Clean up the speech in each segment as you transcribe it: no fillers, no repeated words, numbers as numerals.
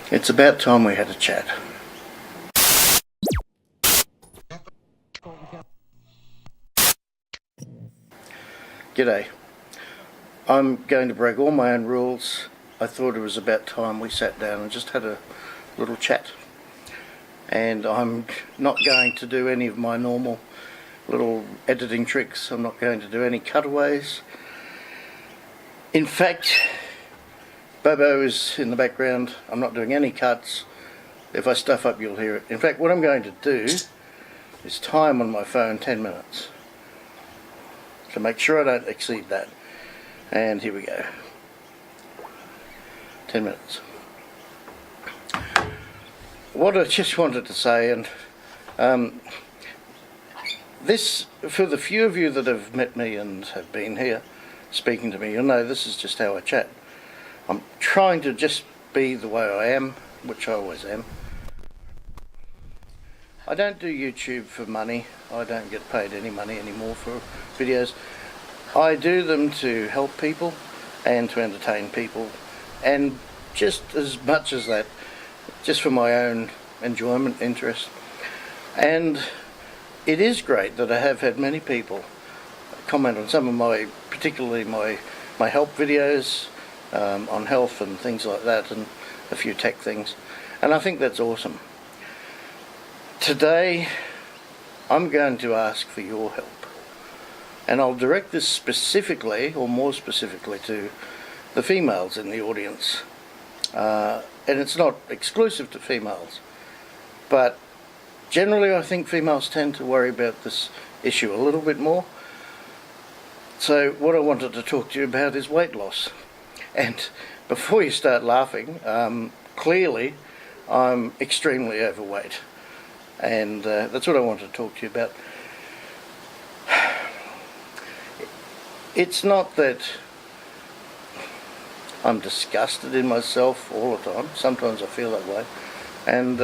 It's about time we had a chat. G'day. I'm going to break all my own rules. I thought it was about time we sat down and just had a little chat. And I'm not going to do any of my normal little editing tricks. I'm not going to do any cutaways. In fact, Bobo is in the background. I'm not doing any cuts. If I stuff up, you'll hear it. In fact, what I'm going to do is time on my phone 10 minutes to make sure I don't exceed that. And here we go. 10 minutes. What I just wanted to say, and this, for the few of you that have met me and have been here speaking to me, you'll know this is just how I chat. I'm trying to just be the way I am, which I always am. I don't do YouTube for money. I don't get paid any money anymore for videos. I do them to help people and to entertain people, and just as much as that, just for my own enjoyment, interest. And it is great that I have had many people comment on some of my, particularly my help videos, on health and things like that, and a few tech things, and I think that's awesome. Today I'm going to ask for your help, and I'll direct this specifically, or more specifically, to the females in the audience, and it's not exclusive to females, but generally I think females tend to worry about this issue a little bit more. So what I wanted to talk to you about is weight loss. And before you start laughing, clearly I'm extremely overweight, and that's what I want to talk to you about. It's not that I'm disgusted in myself all the time. Sometimes I feel that way, and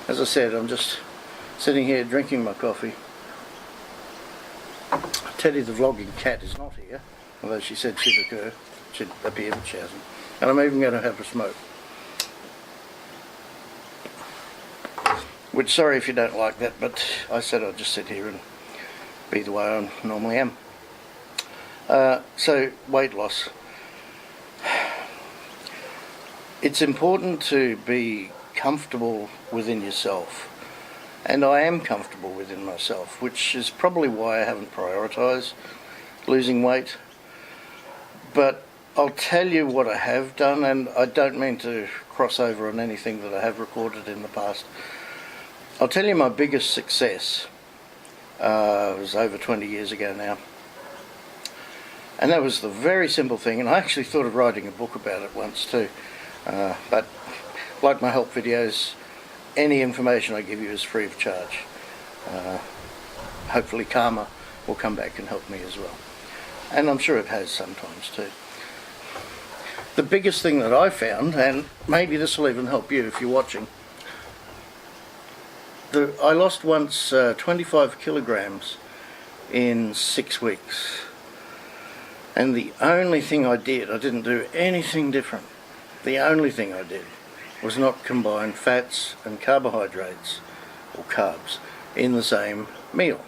as I said, I'm just sitting here drinking my coffee. Teddy the vlogging cat is not here, although she said she'd appear, but she hasn't. And I'm even going to have a smoke. Which, sorry if you don't like that, but I said I'd just sit here and be the way I normally am. So, weight loss. It's important to be comfortable within yourself. And I am comfortable within myself, which is probably why I haven't prioritised losing weight. But I'll tell you what I have done, and I don't mean to cross over on anything that I have recorded in the past. I'll tell you my biggest success. It was over 20 years ago now. And that was the very simple thing, and I actually thought of writing a book about it once too. But like my help videos, any information I give you is free of charge. Hopefully karma will come back and help me as well. And I'm sure it has sometimes too. The biggest thing that I found, and maybe this will even help you if you're watching, I lost once 25 kilograms in 6 weeks. And the only thing I didn't do anything different. The only thing I did was not combine fats and carbohydrates, or carbs, in the same meal.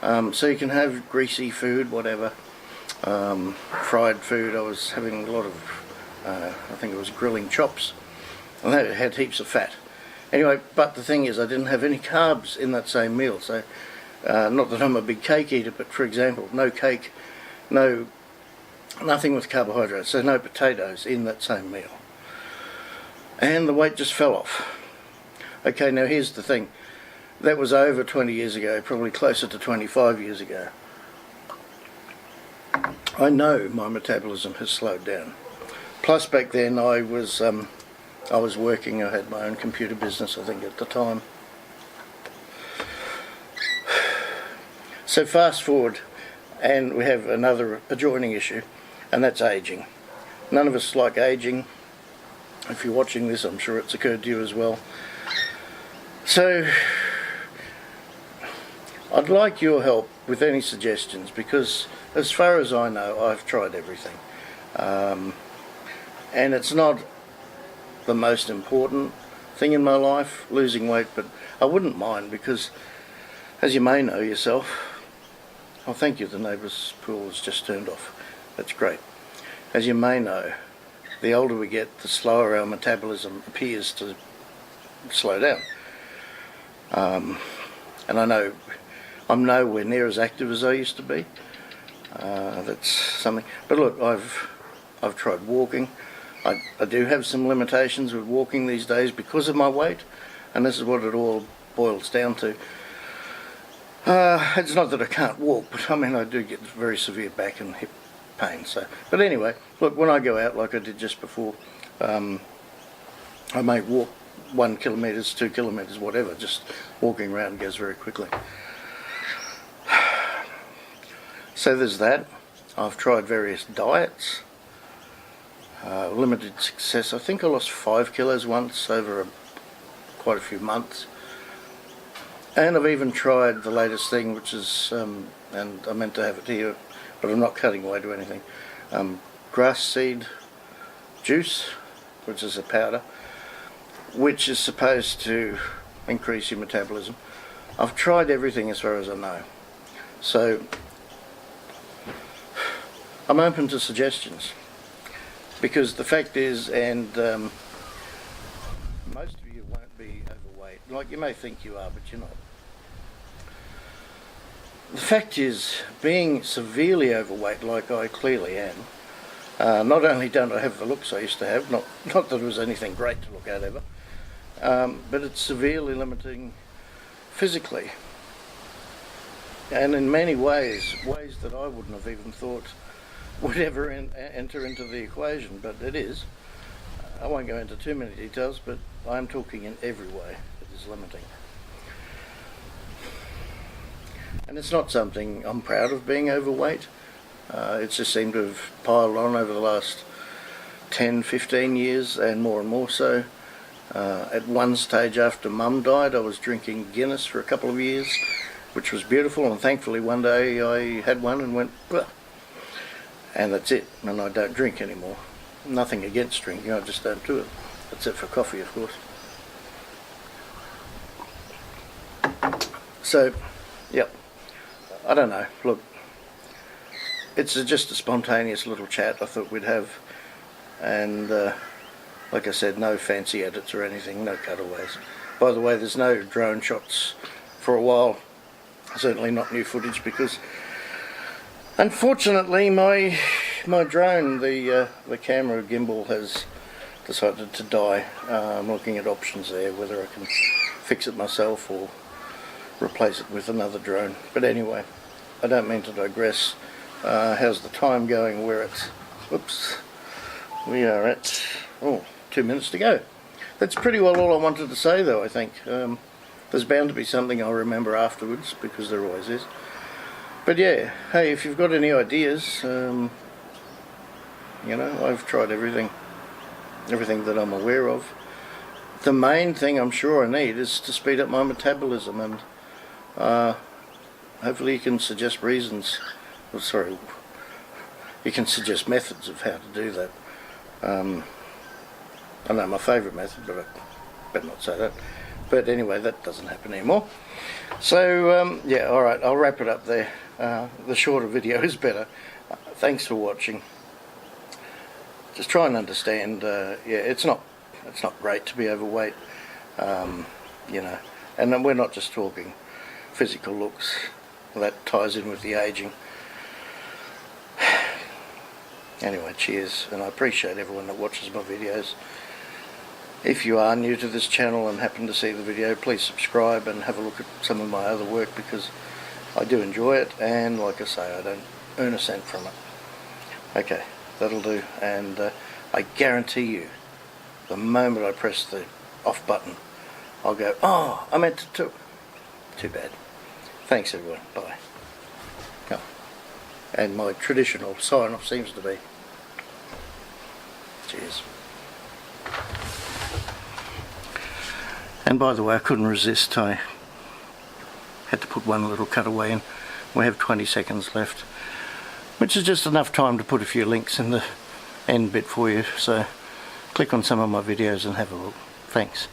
So you can have greasy food, whatever, fried food. I was having a lot of, I think it was grilling chops, and that had heaps of fat. Anyway, but the thing is, I didn't have any carbs in that same meal. So, not that I'm a big cake eater, but for example, no cake, nothing with carbohydrates, so no potatoes in that same meal. And the weight just fell off. Okay, now here's the thing. That was over 20 years ago, probably closer to 25 years ago. I know my metabolism has slowed down. Plus back then I was working, I had my own computer business, I think, at the time. So fast forward, and we have another adjoining issue, and that's aging. None of us like aging. If you're watching this, I'm sure it's occurred to you as well. So I'd like your help with any suggestions, because as far as I know, I've tried everything. And it's not the most important thing in my life, losing weight, but I wouldn't mind because, as you may know yourself, oh, thank you, the neighbour's pool has just turned off. That's great. As you may know, the older we get, the slower our metabolism appears to slow down. And I know I'm nowhere near as active as I used to be. That's something. But look, I've tried walking. I do have some limitations with walking these days because of my weight, and this is what it all boils down to. It's not that I can't walk, but I mean I do get very severe back and hip pain. So, but anyway, look, when I go out like I did just before, I may walk 1 kilometre, 2 kilometres, whatever. Just walking around goes very quickly. So there's that. I've tried various diets. Limited success. I think I lost 5 kilos once over quite a few months. And I've even tried the latest thing, which is, and I meant to have it here, but I'm not cutting away to anything, grass seed juice, which is a powder, which is supposed to increase your metabolism. I've tried everything as far as I know. So I'm open to suggestions. Because the fact is, and most of you won't be overweight. Like, you may think you are, but you're not. The fact is, being severely overweight, like I clearly am, not only don't I have the looks I used to have, not that it was anything great to look at ever, but it's severely limiting physically. And in many ways that I wouldn't have even thought would ever enter into the equation, but it is. I won't go into too many details, but I'm talking in every way it is limiting. And it's not something I'm proud of, being overweight. It's just seemed to have piled on over the last 10, 15 years, and more so. At one stage after Mum died, I was drinking Guinness for a couple of years, which was beautiful, and thankfully one day I had one and went, "Bleh." And that's it, and I don't drink anymore. Nothing against drinking, I just don't do it. Except for coffee, of course. So, yep, I don't know, look, it's just a spontaneous little chat I thought we'd have, and like I said, no fancy edits or anything, no cutaways. By the way, there's no drone shots for a while, certainly not new footage, because unfortunately, my drone, the camera gimbal, has decided to die. I'm looking at options there, whether I can fix it myself or replace it with another drone. But anyway, I don't mean to digress. How's the time going? We're at, whoops, we are at, 2 minutes to go. That's pretty well all I wanted to say, though, I think. There's bound to be something I'll remember afterwards, because there always is. But yeah, hey, if you've got any ideas, you know, I've tried everything that I'm aware of. The main thing I'm sure I need is to speed up my metabolism, and hopefully you can suggest reasons, you can suggest methods of how to do that. I know my favourite method, but I better not say that. But anyway, that doesn't happen anymore. So, yeah, alright, I'll wrap it up there. The shorter video is better. Thanks for watching. Just try and understand, yeah, it's not great to be overweight, you know, and then we're not just talking physical looks. That ties in with the aging. Anyway, cheers, and I appreciate everyone that watches my videos. If you are new to this channel and happen to see the video, please subscribe and have a look at some of my other work, because I do enjoy it, and like I say, I don't earn a cent from it. Okay, that'll do, and I guarantee you, the moment I press the off button, I'll go, oh, I meant to. Too bad. Thanks everyone, bye. Oh. And my traditional sign-off seems to be, cheers. And by the way, I couldn't resist, I had to put one little cutaway in. We have 20 seconds left, which is just enough time to put a few links in the end bit for you, so click on some of my videos and have a look. Thanks.